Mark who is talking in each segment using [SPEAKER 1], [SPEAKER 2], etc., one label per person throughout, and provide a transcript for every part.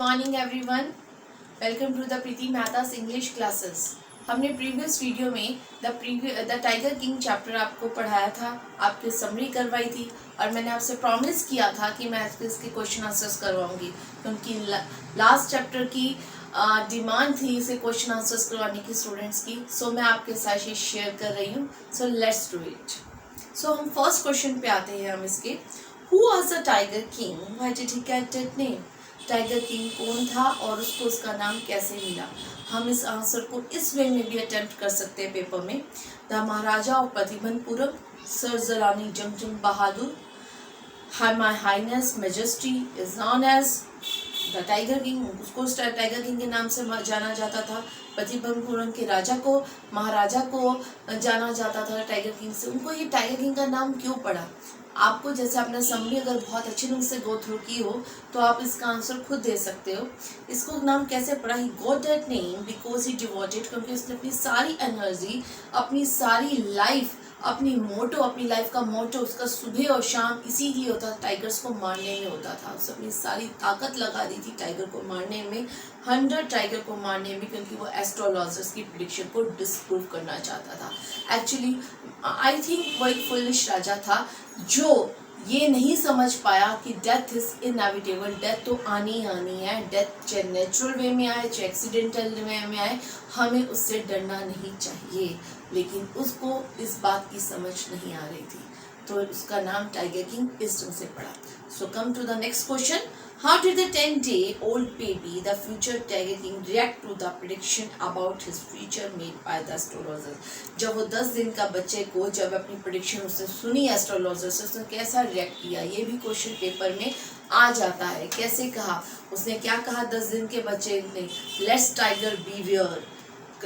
[SPEAKER 1] Morning everyone, welcome to the Preeti Mehta's English classes. हमने previous video में the tiger King chapter आपको पढ़ाया था, आपकी समरी करवाई थी और मैंने आपसे प्रॉमिस किया था कि मैं इसके क्वेश्चन आंसर्स करवाऊंगी क्योंकि लास्ट चैप्टर की डिमांड थी इसे क्वेश्चन आंसर्स करवाने की स्टूडेंट्स की। सो मैं आपके साथ ये शेयर कर रही हूँ। So let's do it. So हम फर्स्ट क्वेश्चन पे आते हैं। हम इसके who was the tiger King, why did he get that name? Tiger King कौन था और उसको उसका नाम कैसे मिला? हम इस आंसर को इस वे में भी अटेम्प्ट कर सकते हैं पेपर में। The Maharaja of प्रतिभनपुरम, sir जलानी जंगजंग Bahadur, my highness majesty is known as the tiger king. उसको टाइगर किंग के नाम से जाना जाता था। प्रतिभनपुरम के राजा को, महाराजा को जाना जाता था टाइगर किंग से। उनको ये टाइगर किंग का नाम क्यों पड़ा? आपको जैसे आपने समरी अगर बहुत अच्छे ढंग से गो थ्रू की हो तो आप इसका आंसर खुद दे सकते हो। इसको नाम कैसे पड़ा? He got that name because he devoted, क्योंकि उसने अपनी सारी एनर्जी, अपनी सारी लाइफ, अपनी मोटो, अपनी लाइफ का मोटो उसका सुबह और शाम इसीलिए होता था, टाइगर्स को मारने में होता था। उसने अपनी सारी ताकत लगा दी थी टाइगर को मारने में, 100 टाइगर को मारने में, क्योंकि वो एस्ट्रोलॉजर्स की प्रेडिक्शन को डिस्प्रूव करना चाहता था। एक्चुअली आई थिंक वो एक फुलिश राजा था जो ये नहीं समझ पाया कि डेथ इज इनएविटेबल। डेथ तो आनी आनी है। डेथ चाहे नेचुरल वे में आए चाहे एक्सीडेंटल वे में आए, हमें उससे डरना नहीं चाहिए। लेकिन उसको इस बात की समझ नहीं आ रही थी, तो उसका नाम टाइगर किंग इस ढंग से पड़ा। So come to the next question. How did the 10-day-old baby, the future Tiger King, react to the prediction about his future made by the astrologers? जब वो 10 दिन का बच्चे को जब अपनी प्रिडिक्शन उसने सुनी एस्ट्रोलॉजर से, उसने कैसा रिएक्ट किया? ये भी क्वेश्चन पेपर में आ जाता है। कैसे कहा? उसने क्या कहा 10 दिन के बच्चे ने? लेट्स टाइगर बीवियर,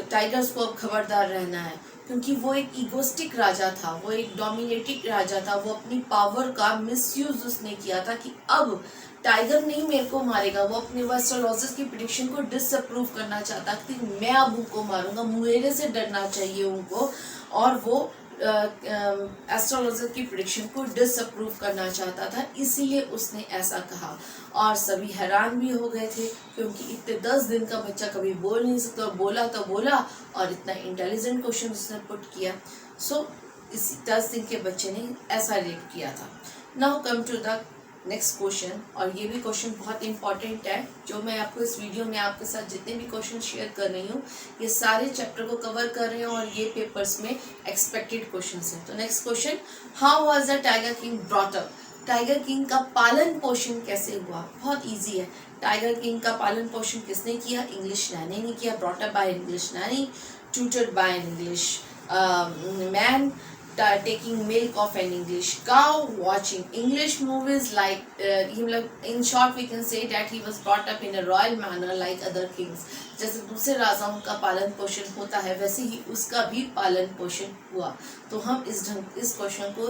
[SPEAKER 1] टाइगर्स को अब खबरदार रहना है, क्योंकि वो एक ईगोस्टिक राजा था, वो एक डोमिनेटिंग राजा था। वो अपनी पावर का मिसयूज उसने किया था कि अब टाइगर नहीं मेरे को मारेगा। वो अपने एस्ट्रोलॉजर्स की प्रेडिक्शन को डिसअप्रूव करना चाहता कि मैं अब उनको मारूंगा, मेरे से डरना चाहिए उनको, और वो एस्ट्रोलॉजर की प्रेडिक्शन को डिसअप्रूव करना चाहता था। इसीलिए उसने ऐसा कहा और सभी हैरान भी हो गए थे, क्योंकि इतने 10 दिन का बच्चा कभी बोल नहीं सकता, और बोला तो बोला और इतना इंटेलिजेंट क्वेश्चन उसने पुट किया। सो इस 10 दिन के बच्चे ने ऐसा रिएक्ट किया था। Now come to the next question, और ये भी क्वेश्चन बहुत इंपॉर्टेंट है। जो मैं आपको इस वीडियो में आपके साथ जितने भी क्वेश्चन शेयर कर रही हूँ, ये सारे चैप्टर को कवर कर रहे हैं और ये पेपर्स में एक्सपेक्टेड क्वेश्चंस हैं। तो next question, how was the tiger king brought up? Tiger king का पालन पोषण कैसे हुआ? बहुत ईजी है। टाइगर किंग का पालन पोषण किसने किया? इंग्लिश नैनी ने किया। Brought up by English nanny, tutored by an English man, taking milk of an English cow, watching English movies like in short we can say that he was brought up in a royal manner like other kings। जैसे दूसरे राजाओं का पालन पोषण होता है वैसे ही उसका भी पालन पोषण हुआ। तो हम इस क्वेश्चन को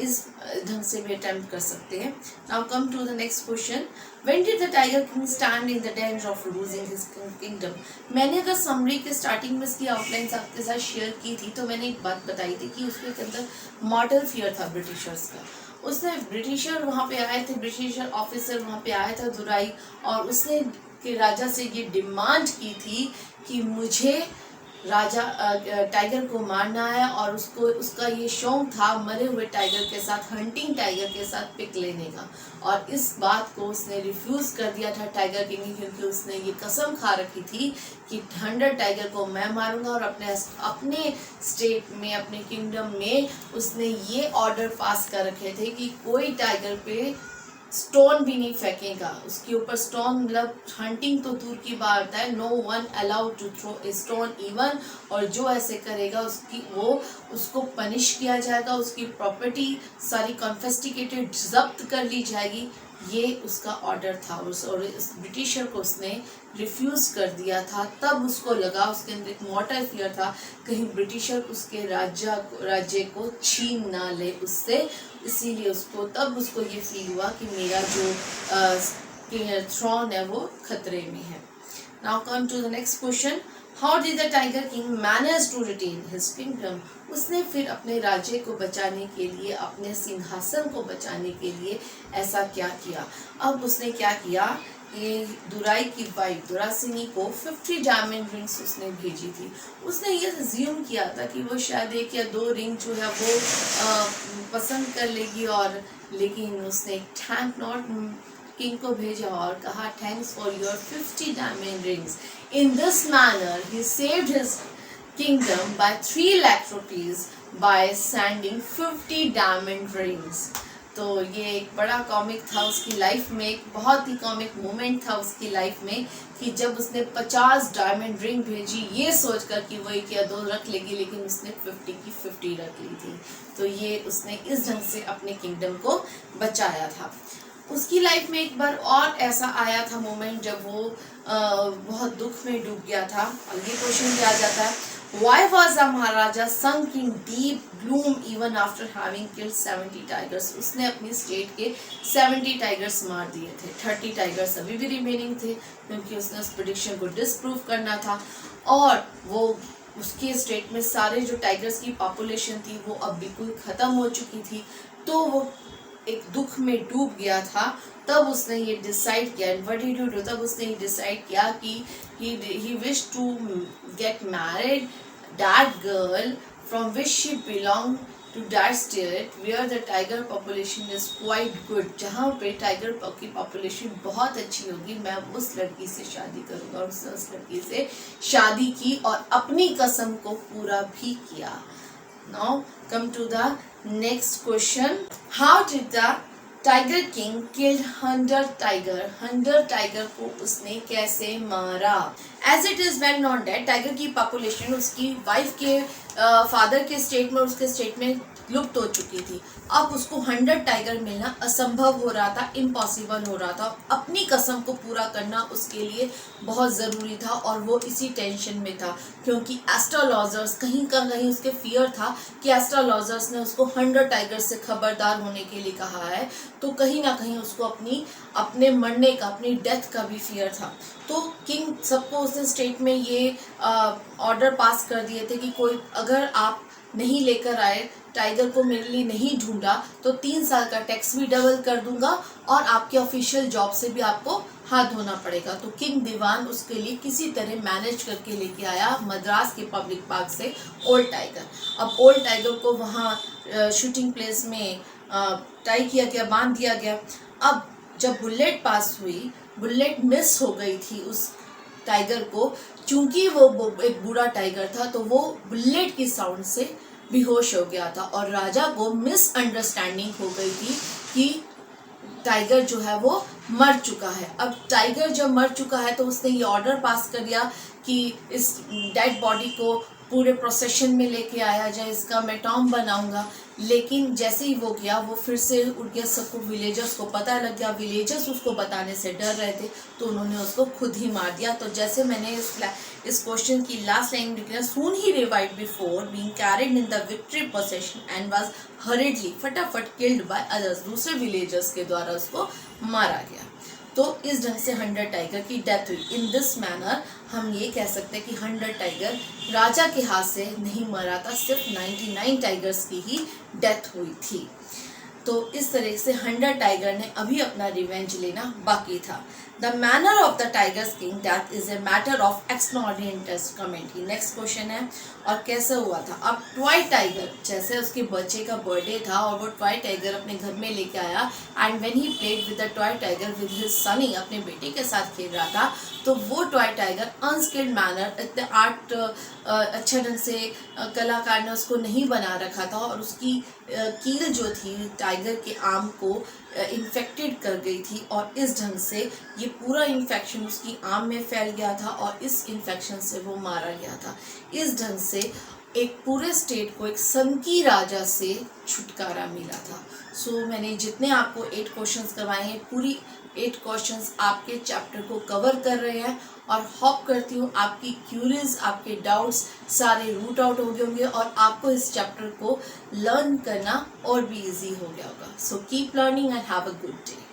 [SPEAKER 1] इस ढंग से भी अटेम्प्ट कर सकते हैं। Now come to the next question, when did the tiger king stand in the danger of losing his kingdom? मैंने अगर समरी के स्टार्टिंग में इसकी आउटलाइंस आपके साथ शेयर की थी तो मैंने एक बात बताई थी कि उसके अंदर मॉडल फियर था ब्रिटिशर्स का। उसने ब्रिटिशर वहाँ पे आए थे, ब्रिटिशर ऑफिसर वहाँ पे आया था दुराई, और उसने के राजा से ये डिमांड की थी कि मुझे राजा टाइगर को मारना है, और उसका ये शौक था मरे हुए टाइगर के साथ, हंटिंग टाइगर के साथ पिक लेने का। और इस बात को उसने रिफ्यूज कर दिया था टाइगर किंग, क्योंकि उसने ये कसम खा रखी थी कि 100 टाइगर को मैं मारूंगा। और अपने स्टेट में, अपने किंगडम में उसने ये ऑर्डर पास कर रखे थे कि कोई टाइगर पे स्टोन भी नहीं फेंकेगा। उसके ऊपर स्टोन मतलब हंटिंग तो दूर की बात है, no one allowed to throw a stone even. और जो ऐसे करेगा उसको पनिश किया जाएगा, उसकी प्रॉपर्टी सारी कॉन्फिस्केटेड जब्त कर ली जाएगी। ये उसका ऑर्डर था और इस ब्रिटिशर को उसने रिफ्यूज कर दिया था। तब उसको लगा, उसके अंदर एक मॉर्टल फियर था कहीं ब्रिटिशर उसके राज्य को छीन ना ले उससे। इसीलिए तब उसको ये फील हुआ कि मेरा जो थ्रोन है वो खतरे में है। Now come to the next question, how did the tiger king manage to retain his kingdom, उसने फिर अपने राज्य को बचाने के लिए, अपने सिंहासन को बचाने के लिए ऐसा क्या किया। अब उसने क्या किया, ये दुराई की वाइफ दुरासिनी को 50 डायमंड रिंग्स उसने भेजी थी। उसने ये अज्यूम किया था कि वो शायद 1 या 2 रिंग जो है वो पसंद कर लेगी, और लेकिन उसने थैंक नॉट किंग को भेजा और कहा thanks for your 50 diamond rings. In this manner he saved his kingdom by 3 lakh rupees by sending 50 diamond rings. तो ये एक बड़ा कॉमिक था उसकी लाइफ में, एक बहुत ही कॉमिक मोमेंट था उसकी लाइफ में कि जब उसने 50 डायमंड रिंग भेजी ये सोचकर कि वो 1 या 2 रख लेगी, लेकिन उसने 50 की 50 रख ली थी। तो ये उसने इस ढंग से अपने किंगडम को बचाया था। उसकी लाइफ में एक बार और ऐसा आया था मोमेंट जब वो बहुत दुख में डूब गया था। और ये क्वेश्चन भी आ जाता है, Why was the Maharaja sunk in deep gloom even after having killed 70 tigers? उसने अपनी स्टेट के 70 टाइगर्स मार दिए थे, 30 टाइगर्स अभी भी रिमेनिंग थे क्योंकि उसने उस प्रेडिक्शन को डिसप्रूव करना था। और वो उसके स्टेट में सारे जो टाइगर्स की पॉपुलेशन थी वो अब बिल्कुल ख़त्म हो चुकी थी। तो वो एक दुख में डूब गया था। तब उसने ये डिसाइड किया, व्हाट डिड यू डू, तब उसने ये डिसाइड किया कि he wished to get married that girl from which she belonged to that state where the tiger population is quite good, जहाँ पे टाइगर की पॉपुलेशन बहुत अच्छी होगी, मैं उस लड़की से शादी करूँगा। और उसने उस लड़की से शादी की और अपनी कसम को पूरा भी किया। Now come to the next question. How did the Tiger King killed 100 tiger? 100 tiger को उसने कैसे मारा? As it is well known that tiger की पॉपुलेशन उसकी वाइफ के फादर के स्टेट में, उसके स्टेट में लुप्त हो चुकी थी। अब उसको 100 टाइगर मिलना असंभव हो रहा था, इम्पॉसिबल हो रहा था। अपनी कसम को पूरा करना उसके लिए बहुत ज़रूरी था और वो इसी टेंशन में था क्योंकि एस्ट्रोलॉजर्स कहीं का कहीं उसके फियर था कि एस्ट्रोलॉजर्स ने उसको 100 टाइगर से खबरदार होने के लिए कहा है। तो कहीं ना कहीं उसको अपने मरने का, अपनी डेथ का भी फियर था। तो किंग सबको उसने स्टेट में ये ऑर्डर पास कर दिए थे कि कोई अगर आप नहीं लेकर आए, टाइगर को मेरे लिए नहीं ढूंढा, तो 3 साल का टैक्स भी डबल कर दूंगा और आपके ऑफिशियल जॉब से भी आपको हाथ धोना पड़ेगा। तो किंग दीवान उसके लिए किसी तरह मैनेज करके लेके आया मद्रास के पब्लिक पार्क से ओल्ड टाइगर। अब ओल्ड टाइगर को वहाँ शूटिंग प्लेस में टाई किया गया, बांध दिया गया। अब जब बुलेट पास हुई, बुलेट मिस हो गई थी उस टाइगर को, चूंकि वो एक बूढ़ा टाइगर था तो वो बुलेट की साउंड से बेहोश हो गया था और राजा को मिसअंडरस्टैंडिंग हो गई थी कि टाइगर जो है वो मर चुका है। अब टाइगर जब मर चुका है तो उसने ये ऑर्डर पास कर दिया कि इस डेड बॉडी को पूरे प्रोसेशन में लेके आया जाए, इसका मैं टॉम बनाऊंगा। लेकिन जैसे ही वो गया वो फिर से उठ गया, सबको विलेजर्स को पता लग गया। विलेजर्स उसको बताने से डर रहे थे तो उन्होंने उसको खुद ही मार दिया। तो जैसे मैंने इस क्वेश्चन की लास्ट लाइन लिखी, soon he revived before being carried in the victory procession and was hurriedly फटाफट किल्ड बाय अदर्स, दूसरे विलेजर्स के द्वारा उसको मारा गया। तो इस ढंग से 100 टाइगर की डेथ हुई। इन दिस मैनर हम ये कह सकते हैं कि 100 टाइगर राजा के हाथ से नहीं मरा था, सिर्फ 99 टाइगर्स की ही डेथ हुई थी। तो इस तरह से 100 टाइगर ने अभी अपना रिवेंज लेना बाकी था। The manner of the tigers king death is a matter of extraordinary interest comment. Next question है, और कैसे हुआ था। अब टॉय टाइगर, जैसे उसके बच्चे का बर्थडे था और वो टॉय टाइगर अपने घर में लेके आया and when he played with the toy tiger with his Sunny, अपने बेटे के साथ खेल रहा था, तो वो टॉय टाइगर अनस्किल्ड मैनर, इतने आर्ट अच्छे ढंग से कलाकार ने उसको नहीं बना रखा था और उसकी कील जो थी टाइगर के आर्म को इन्फेक्टेड कर गई थी और इस ढंग से ये पूरा इन्फेक्शन उसकी आर्म में फैल गया था और इस इन्फेक्शन से वो मारा गया था। इस ढंग से एक पूरे स्टेट को एक सनकी राजा से छुटकारा मिला था। सो मैंने जितने आपको 8 क्वेश्चंस करवाए हैं, पूरी 8 क्वेश्चंस आपके चैप्टर को कवर कर रहे हैं और होप करती हूँ आपकी क्यूरीज, आपके डाउट्स सारे रूट आउट हो गए होंगे और आपको इस चैप्टर को लर्न करना और भी इजी हो गया होगा। So keep learning and have a good day.